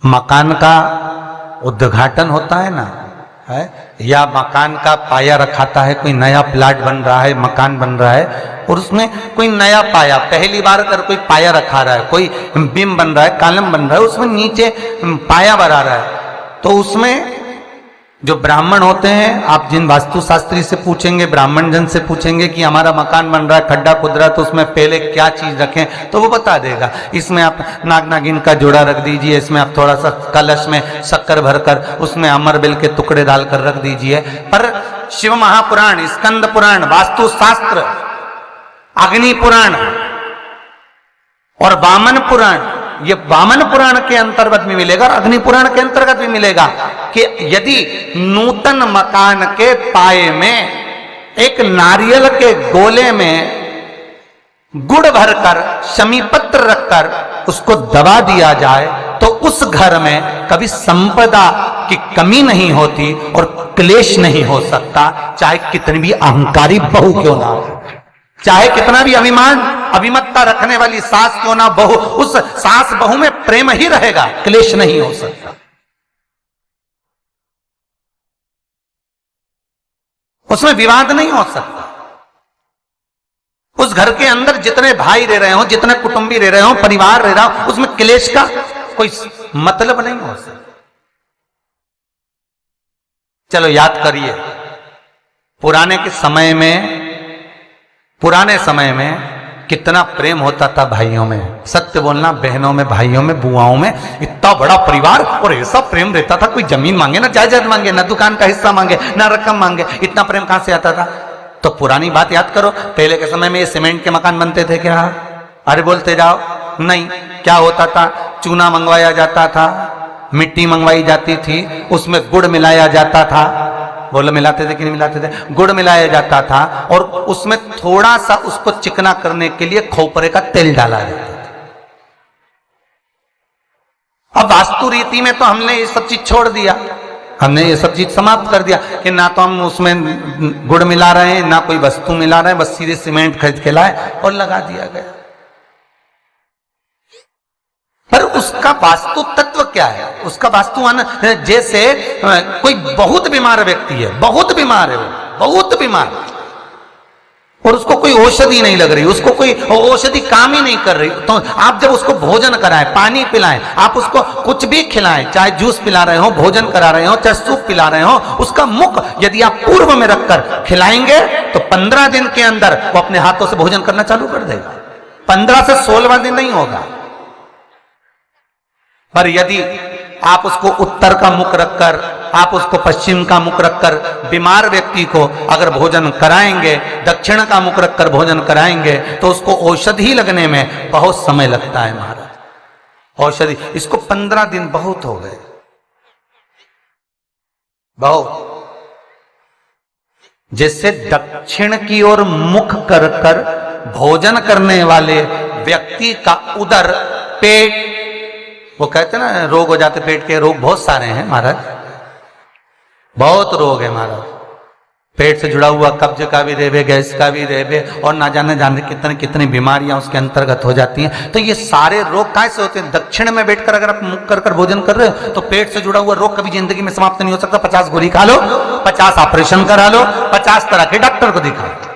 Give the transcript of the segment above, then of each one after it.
मकान का उद्घाटन होता है ना, है, या मकान का पाया रखाता है, कोई नया प्लाट बन रहा है, मकान बन रहा है और उसमें कोई नया पाया, पहली बार अगर कोई पाया रखा रहा है, कोई बीम बन रहा है, कॉलम बन रहा है, उसमें नीचे पाया बना रहा है, तो उसमें जो ब्राह्मण होते हैं, आप जिन वास्तुशास्त्री से पूछेंगे, ब्राह्मण जन से पूछेंगे कि हमारा मकान बन रहा है, खड्डा खुद रहा है, तो उसमें पहले क्या चीज रखें, तो वो बता देगा। इसमें आप नाग नागिन का जोड़ा रख दीजिए, इसमें आप थोड़ा सा कलश में शक्कर भरकर उसमें अमरबेल के टुकड़े डालकर रख दीजिए। पर शिव महापुराण, स्कंद पुराण, वास्तुशास्त्र, अग्नि पुराण और वामन पुराण, ये वामन पुराण के अंतर्गत भी मिलेगा और अग्नि पुराण के अंतर्गत भी मिलेगा कि यदि नूतन मकान के पाए में एक नारियल के गोले में गुड़ भरकर, शमी पत्र रखकर उसको दबा दिया जाए तो उस घर में कभी संपदा की कमी नहीं होती और क्लेश नहीं हो सकता, चाहे कितनी भी अहंकारी बहू क्यों ना हो, चाहे कितना भी अभिमान अभिमत्ता रखने वाली सास क्यों ना बहू, उस सास बहू में प्रेम ही रहेगा, क्लेश नहीं हो सकता, उसमें विवाद नहीं हो सकता। उस घर के अंदर जितने भाई रह रहे हो, जितने कुटुंबी रह रहे हो, परिवार रह रहा हो, उसमें क्लेश का कोई मतलब नहीं हो सकता। चलो याद करिए, पुराने समय में कितना प्रेम होता था भाइयों में, सत्य बोलना, बहनों में, भाइयों में, बुआओं में, इतना बड़ा परिवार और ऐसा प्रेम रहता था, कोई जमीन मांगे ना जायदाद मांगे, ना दुकान का हिस्सा मांगे, ना रकम मांगे, इतना प्रेम कहां से आता था। तो पुरानी बात याद करो, पहले के समय में ये सीमेंट के मकान बनते थे क्या? अरे बोलते जाओ, नहीं। क्या होता था? चूना मंगवाया जाता था, मिट्टी मंगवाई जाती थी, उसमें गुड़ मिलाया जाता था, बोलो मिलाते थे कि नहीं मिलाते थे? गुड़ मिलाया जाता था और उसमें थोड़ा सा उसको चिकना करने के लिए खोपरे का तेल डाला जाता था। अब वास्तु रीति में तो हमने ये सब चीज छोड़ दिया, हमने ये सब चीज समाप्त कर दिया कि ना तो हम उसमें गुड़ मिला रहे हैं, ना कोई वस्तु मिला रहे हैं, बस सीधे सीमेंट खरीद के लाए और लगा दिया गया। पर उसका वास्तु तत्व क्या है? उसका वास्तु जैसे कोई बहुत बीमार व्यक्ति है, बहुत बीमार है, बहुत बीमार, और उसको कोई औषधि नहीं लग रही, उसको कोई औषधि काम ही नहीं कर रही, तो आप जब उसको भोजन कराएं, पानी पिलाएं, आप उसको कुछ भी खिलाएं, चाहे जूस पिला रहे हो, भोजन करा रहे हो, चाहे सूप पिला रहे हो, उसका मुख यदि आप पूर्व में रखकर खिलाएंगे तो 15 दिन के अंदर वो अपने हाथों से भोजन करना चालू कर देगा। 15 से 16वां दिन नहीं होगा। पर यदि आप उसको उत्तर का मुख रखकर, आप उसको पश्चिम का मुख रखकर बीमार व्यक्ति को अगर भोजन कराएंगे, दक्षिण का मुख रखकर भोजन कराएंगे, तो उसको औषधि लगने में बहुत समय लगता है महाराज। औषधि इसको 15 दिन बहुत हो गए, बहुत। जिससे दक्षिण की ओर मुख कर कर भोजन करने वाले व्यक्ति का उदर, पेट, वो कहते हैं ना रोग हो जाते पेट के, रोग बहुत सारे हैं महाराज, बहुत रोग है महाराज। पेट से जुड़ा हुआ कब्ज का भी रेबे, गैस का भी रेबे, और ना जाने कितनी कितनी बीमारियां उसके अंतर्गत हो जाती हैं। तो ये सारे रोग कैसे होते हैं? दक्षिण में बैठकर अगर आप मुख कर कर भोजन कर रहे हो तो पेट से जुड़ा हुआ रोग कभी जिंदगी में समाप्त नहीं हो सकता। 50 गोली खा लो, 50 ऑपरेशन करा लो, 50 तरह के डॉक्टर को दिखा लो,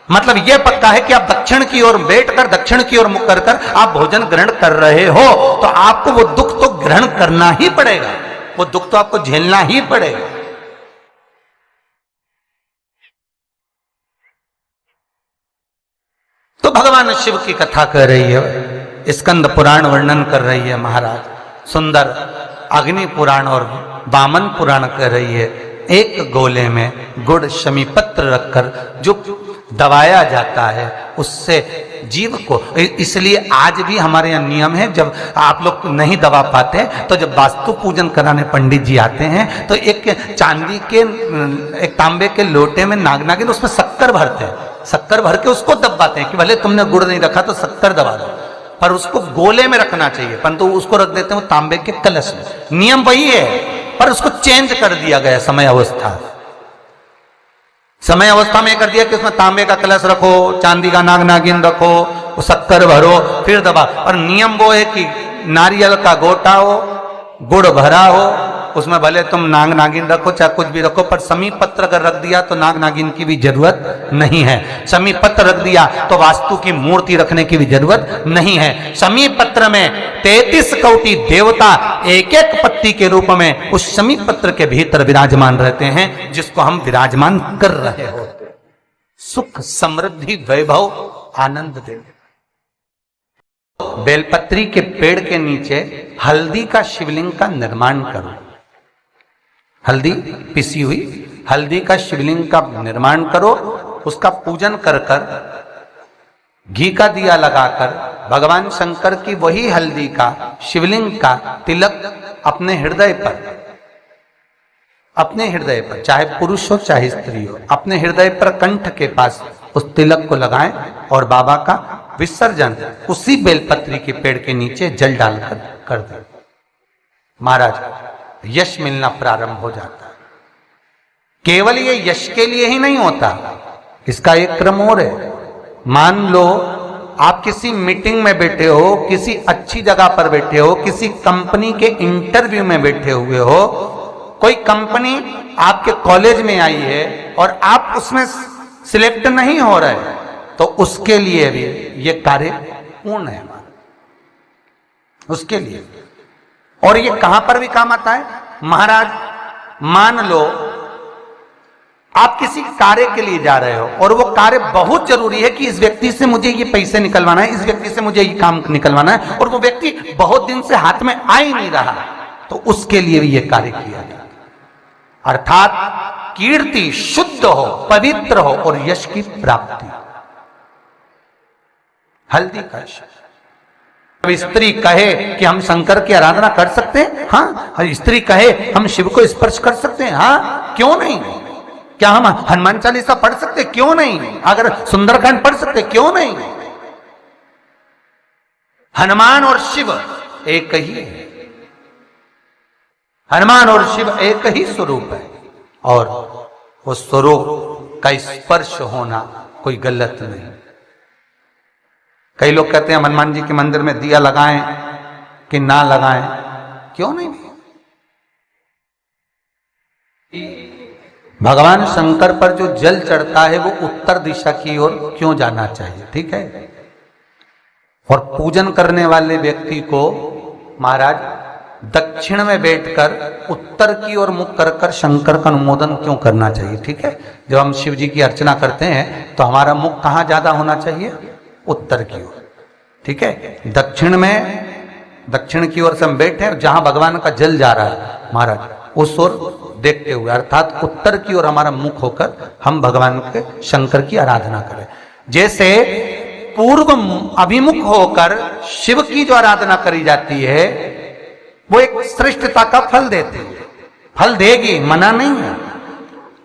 मतलब यह पक्का है कि आप दक्षिण की ओर बैठकर, दक्षिण की ओर मुख कर कर आप भोजन ग्रहण कर रहे हो, तो आपको वो दुख तो ग्रहण करना ही पड़ेगा, वो दुख तो आपको झेलना ही पड़ेगा। तो भगवान शिव की कथा कर रही है, स्कंद पुराण वर्णन कर रही है महाराज, सुंदर अग्नि पुराण और वामन पुराण कर रही है। एक गोले में गुड़ शमी पत्र रखकर जो दबाया जाता है उससे जीव को, इसलिए आज भी हमारे यहाँ नियम है, जब आप लोग नहीं दबा पाते तो जब वास्तु पूजन कराने पंडित जी आते हैं तो एक चांदी के, एक तांबे के लोटे में नाग नागिन, उसमें शक्कर भरते हैं, शक्कर भर के उसको दबाते हैं कि भले तुमने गुड़ नहीं रखा तो शक्कर दबा दो, पर उसको गोले में रखना चाहिए, परंतु उसको रख देते हैं तांबे के कलश में। नियम वही है पर उसको चेंज कर दिया गया समय अवस्था में कर दिया कि उसमें तांबे का कलश रखो, चांदी का नाग नागिन रखो, शक्कर भरो, फिर दबा। और नियम वो है कि नारियल का गोटा हो गुड़ भरा हो, उसमें भले तुम नाग नागिन रखो चाहे कुछ भी रखो, पर समीप पत्र अगर रख दिया तो नाग नागिन की भी जरूरत नहीं है। समीप पत्र रख दिया तो वास्तु की मूर्ति रखने की भी जरूरत नहीं है। समीप पत्र में 33 कोटि देवता एक एक पत्ती के रूप में उस समीप पत्र के भीतर विराजमान रहते हैं, जिसको हम विराजमान कर रहे होते। सुख समृद्धि वैभव आनंद दे। बेलपत्री के पेड़ के नीचे हल्दी का शिवलिंग का निर्माण करो। हल्दी पिसी हुई हल्दी का शिवलिंग का निर्माण करो, उसका पूजन कर कर घी का दिया लगाकर भगवान शंकर की वही हल्दी का शिवलिंग का तिलक अपने हृदय पर चाहे पुरुष हो चाहे स्त्री हो, अपने हृदय पर कंठ के पास उस तिलक को लगाएं और बाबा का विसर्जन उसी बेलपत्री के पेड़ के नीचे जल डालकर कर दें। महाराज यश मिलना प्रारंभ हो जाता है। केवल ये यश के लिए ही नहीं होता, इसका एक क्रम और है। मान लो आप किसी मीटिंग में बैठे हो, किसी अच्छी जगह पर बैठे हो, किसी कंपनी के इंटरव्यू में बैठे हुए हो, कोई कंपनी आपके कॉलेज में आई है और आप उसमें सिलेक्ट नहीं हो रहे, तो उसके लिए भी ये कार्य पूर्ण है हमारा, उसके लिए। और ये कहां पर भी काम आता है महाराज। मान लो आप किसी कार्य के लिए जा रहे हो और वो कार्य बहुत जरूरी है कि इस व्यक्ति से मुझे ये पैसे निकलवाना है, इस व्यक्ति से मुझे ये काम निकलवाना है, और वो व्यक्ति बहुत दिन से हाथ में आ ही नहीं रहा, तो उसके लिए भी ये कार्य किया जाए। अर्थात कीर्ति शुद्ध हो, पवित्र हो और यश की प्राप्ति। हल्दी का अब स्त्री कहे कि हम शंकर की आराधना कर सकते हैं, हाँ। स्त्री कहे हम शिव को स्पर्श कर सकते हैं, हाँ, क्यों नहीं। क्या हम हनुमान चालीसा पढ़ सकते, क्यों नहीं। अगर सुंदरकांड पढ़ सकते, क्यों नहीं। हनुमान और शिव एक ही है, हनुमान और शिव एक ही स्वरूप है, और उस स्वरूप का स्पर्श होना कोई गलत नहीं। कई लोग कहते हैं हनुमान जी के मंदिर में दिया लगाएं कि ना लगाएं, क्यों नहीं। भगवान शंकर पर जो जल चढ़ता है वो उत्तर दिशा की ओर क्यों जाना चाहिए, ठीक है। और पूजन करने वाले व्यक्ति को महाराज दक्षिण में बैठकर उत्तर की ओर मुख कर कर शंकर का अनुमोदन क्यों करना चाहिए, ठीक है। जब हम शिव जी की अर्चना करते हैं तो हमारा मुख कहाँ ज्यादा होना चाहिए, उत्तर की ओर, ठीक है। दक्षिण की ओर से हम बैठे हैं, जहां भगवान का जल जा रहा है महाराज उस ओर देखते हुए, अर्थात उत्तर की ओर हमारा मुख होकर हम भगवान के शंकर की आराधना करें। जैसे पूर्व अभिमुख होकर शिव की जो आराधना करी जाती है वो एक श्रेष्ठता का फल देती है, फल देगी, मना नहीं है।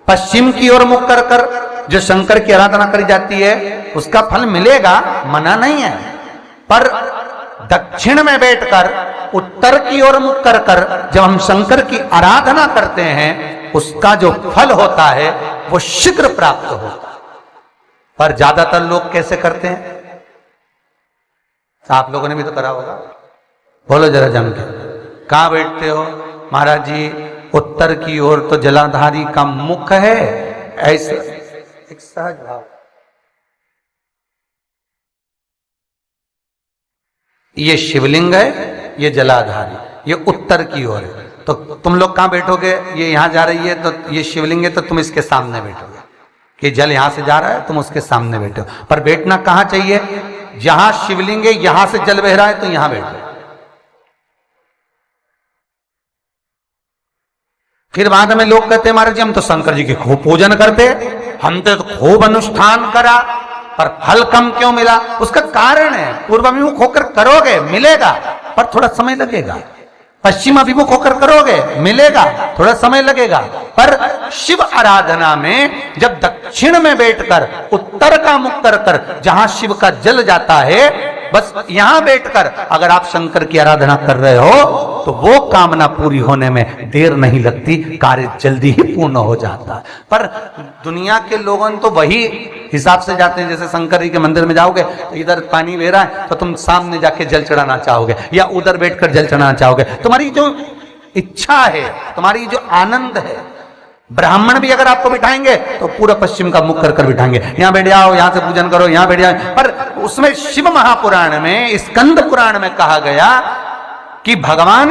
पश्चिम की ओर मुख कर कर जो शंकर की आराधना करी जाती है उसका फल मिलेगा, मना नहीं है। पर दक्षिण में बैठकर उत्तर की ओर मुख कर कर जब हम शंकर की आराधना करते हैं उसका जो फल होता है वो शीघ्र प्राप्त होता है। पर ज्यादातर लोग कैसे करते हैं, आप लोगों ने भी तो करा होगा, बोलो जरा जम के। कहां बैठते हो महाराज जी, उत्तर की ओर तो जलाधारी का मुख है, ऐसा एक सहज भाव। ये शिवलिंग है, ये जलाधारी, ये उत्तर की ओर है, तो तुम लोग कहां बैठोगे, ये यहां जा रही है तो ये शिवलिंग है तो तुम इसके सामने बैठोगे, कि जल यहां से जा रहा है तुम उसके सामने बैठो। पर बैठना कहां चाहिए, जहां शिवलिंग है यहां से जल बह रहा है तो यहां बैठो। फिर बाद में लोग कहते हैं महाराज जी हम तो शंकर जी की खूब पूजन करते, हम तो खूब अनुष्ठान करा, पर फल कम क्यों मिला। उसका कारण है पूर्वाभिमुख होकर करोगे मिलेगा, पर थोड़ा समय लगेगा। पश्चिम अभिमुख होकर करोगे मिलेगा, थोड़ा समय लगेगा। पर शिव आराधना में जब दक्षिण में बैठकर उत्तर का मुख कर कर जहां शिव का जल जाता है, बस यहां बैठकर अगर आप शंकर की आराधना कर रहे हो तो वो कामना पूरी होने में देर नहीं लगती, कार्य जल्दी ही पूर्ण हो जाता है। पर दुनिया के लोगों तो वही हिसाब से जाते हैं, जैसे शंकर जी के मंदिर में जाओगे तो इधर पानी बह रहा है तो तुम सामने जाके जल चढ़ाना चाहोगे या उधर बैठकर जल चढ़ाना चाहोगे। तुम्हारी जो इच्छा है, तुम्हारी जो आनंद है। ब्राह्मण भी अगर आपको बिठाएंगे तो पूरा पश्चिम का मुख कर कर बिठाएंगे, यहां बैठ जाओ, यहां से पूजन करो, यहां बैठ जाओ। पर उसमें शिव महापुराण में, स्कंद पुराण में कहा गया कि भगवान